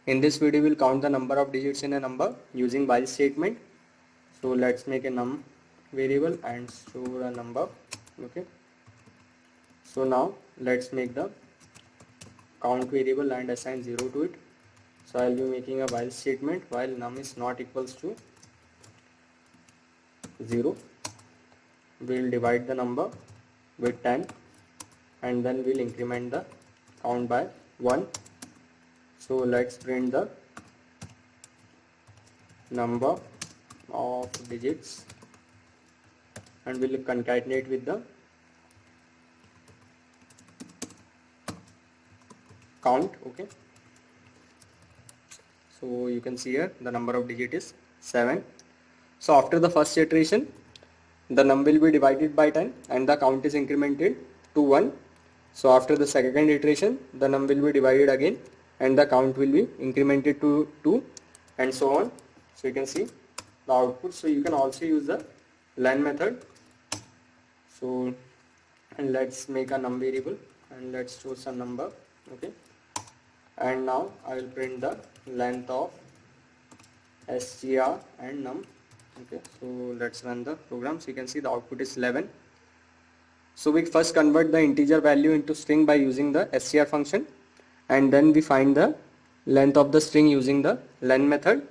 In this video, we'll count the number of digits in a number using while statement. So let's make a num variable and store a number. Okay. So now let's make the count variable and assign 0 to it. So I'll be making a while statement while num is not equals to 0. We'll divide the number with 10 and then we'll increment the count by 1. So let's print the number of digits and we'll concatenate with the count. Okay, so you can see here the number of digit is 7. So after the first iteration, the num will be divided by 10 and the count is incremented to 1. So after the second iteration, the num will be divided again and the count will be incremented to 2 and so on. So you can see the output. So you can also use the len method. So and let's make a num variable and let's store some number. Okay, and now I will print the length of str and num. Okay, so let's run the program. So you can see the output is 11. So we first convert the integer value into string by using the str function, and then we find the length of the string using the len method.